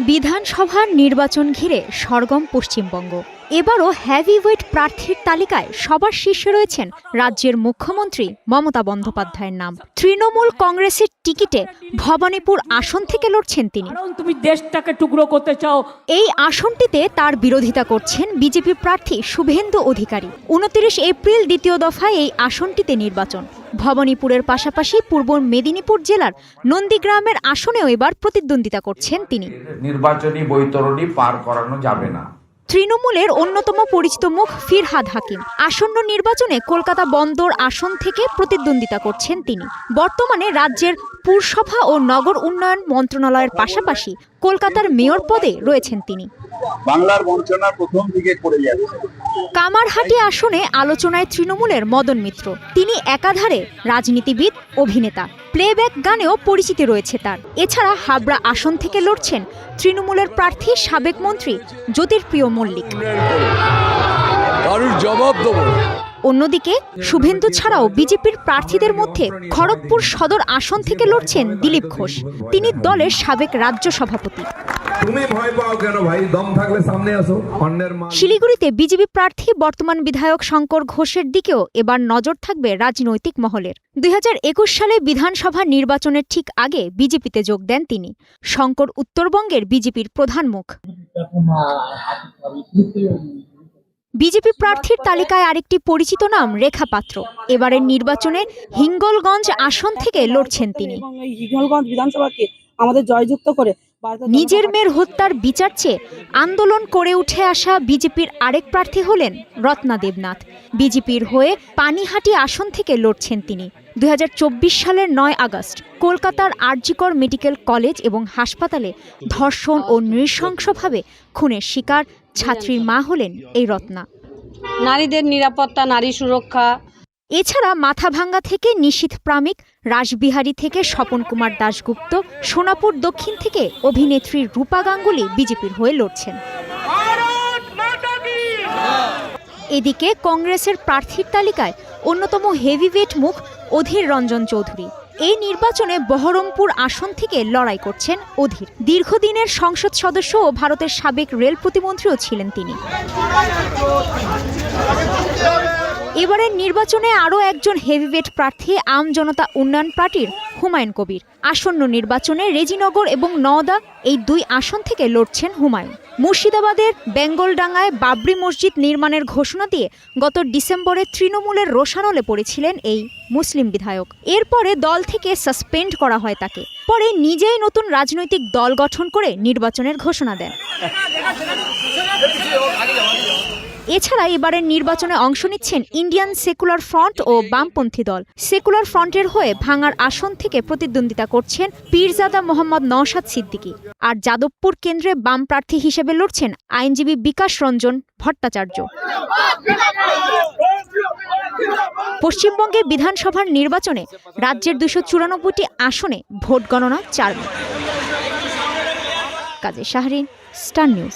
বিধানসভার নির্বাচন ঘিরে সরগম পশ্চিমবঙ্গ। এবারও হেভিওয়েট প্রার্থীর তালিকায় সবার শীর্ষে রয়েছেন রাজ্যের মুখ্যমন্ত্রী মমতা বন্দ্যোপাধ্যায়ের নাম। তৃণমূল কংগ্রেসের টিকিটে ভবানীপুর আসন থেকে লড়ছেন তিনি। তুমি দেশটাকে টুকরো করতে চাও। এই আসনটিতে তার বিরোধিতা করছেন বিজেপি প্রার্থী শুভেন্দু অধিকারী। 29 এপ্রিল দ্বিতীয় দফায় এই আসনটিতে নির্বাচন। ভবানীপুরের পাশাপাশি পূর্ব মেদিনীপুর জেলার নন্দীগ্রামের আসনেও এবার প্রতিদ্বন্দ্বিতা করছেন তিনি। নির্বাচনী বৈতরণী পার করানো যাবে না। তৃণমূলের অন্যতম পরিচিত মুখ ফিরহাদ হাকিম আসন্ন নির্বাচনে কলকাতা বন্দর আসন থেকে প্রতিদ্বন্দ্বিতা করছেন তিনি। বর্তমানে রাজ্যের পুরসভা ও নগর উন্নয়ন মন্ত্রণালয়ের পাশাপাশি কলকাতার মেয়র পদে রয়েছেন তিনি। বাংলার বঞ্চনা প্রথম দিকে করে যাচ্ছে। কামারহাটি আসনে আলোচনায় তৃণমূলের মদন মিত্র। তিনি একাধারে রাজনীতিবিদ, অভিনেতা, প্লেব্যাক গানেও পরিচিতি রয়েছে তার। এছাড়া হাবড়া আসন থেকে লড়ছেন তৃণমূলের প্রার্থী সাবেক মন্ত্রী জ্যোতির্প্রিয় মল্লিক। অন্যদিকে শুভেন্দু ছাড়াও বিজেপির প্রার্থীদের মধ্যে খড়গপুর সদর আসন থেকে লড়ছেন দিলীপ ঘোষ। তিনি দলের সাবেক রাজ্য সভাপতি। তুমি ভয় পাও কেন ভাই? দম থাকলে সামনে আসো। শিলিগুড়িতে বিজেপি প্রার্থী বর্তমান বিধায়ক শঙ্কর ঘোষের দিকেও এবার নজর থাকবে রাজনৈতিক মহলের। 2021 সালে বিধানসভা নির্বাচনের ঠিক আগে বিজেপিতে যোগ দেন তিনি। শঙ্কর উত্তরবঙ্গের বিজেপির প্রধান মুখ। বিজেপি প্রার্থীর তালিকায় আরেকটি পরিচিত নাম রেখা পাত্র। এবারের নির্বাচনে হিঙ্গলগঞ্জ আসন থেকে লড়ছেন তিনি। হিঙ্গলগঞ্জ বিধানসভাকে আমাদের জয়যুক্ত করে নিজের মেয়ের হত্যার বিচার চেয়ে আন্দোলন করে উঠে আসা বিজেপির আরেক প্রার্থী হলেন রত্না দেবনাথ। বিজেপির হয়ে পানিহাটি আসন থেকে লড়ছেন তিনি। 2024 সালের 9 আগস্ট কলকাতার আরজিকর মেডিকেল কলেজ এবং হাসপাতালে ধর্ষণ ও নৃশংসভাবে খুনের শিকার ছাত্রীর মা হলেন এই রত্না। নারীদের নিরাপত্তা, নারী সুরক্ষা। এছাড়া মাথাভাঙ্গা থেকে নিশীথ প্রামিক, রাসবিহারী থেকে স্বপন কুমার দাশগুপ্ত, সোনাপুর দক্ষিণ থেকে অভিনেত্রী রূপা গাঙ্গুলি বিজেপির হয়ে লড়ছেন। এদিকে কংগ্রেসের প্রার্থীর তালিকায় অন্যতম হেভিওয়েট মুখ অধীর রঞ্জন চৌধুরী। এই নির্বাচনে বহরমপুর আসন থেকে লড়াই করছেন অধীর। দীর্ঘদিনের সংসদ সদস্য ও ভারতের সাবেক রেল প্রতিমন্ত্রীও ছিলেন তিনি। এবারের নির্বাচনে আরও একজন হেভিওয়েট প্রার্থী আম জনতা উন্নয়ন পার্টির হুমায়ুন কবির। আসন্ন নির্বাচনে রেজিনগর এবং নওদা এই দুই আসন থেকে লড়ছেন হুমায়ুন। মুর্শিদাবাদের বেঙ্গলডাঙ্গায় বাবরি মসজিদ নির্মাণের ঘোষণা দিয়ে গত ডিসেম্বরে তৃণমূলের রোষানলে পড়েছিলেন এই মুসলিম বিধায়ক। এরপরে দল থেকে সাসপেন্ড করা হয় তাকে। পরে নিজেই নতুন রাজনৈতিক দল গঠন করে নির্বাচনের ঘোষণা দেন। এছাড়া এবারের নির্বাচনে অংশ নিচ্ছেন ইন্ডিয়ান সেকুলার ফ্রন্ট ও বামপন্থী দল। সেকুলার ফ্রন্টের হয়ে ভাঙার আসন থেকে প্রতিদ্বন্দ্বিতা করছেন পীরজাদা মোহাম্মদ নওশাদ সিদ্দিকী। আর যাদবপুর কেন্দ্রে বাম প্রার্থী হিসেবে লড়ছেন আইনজীবী বিকাশ রঞ্জন ভট্টাচার্য। পশ্চিমবঙ্গে বিধানসভার নির্বাচনে রাজ্যের 294টি আসনে ভোট গণনা 4 মে। কাজী শাহরিন, স্টার নিউজ।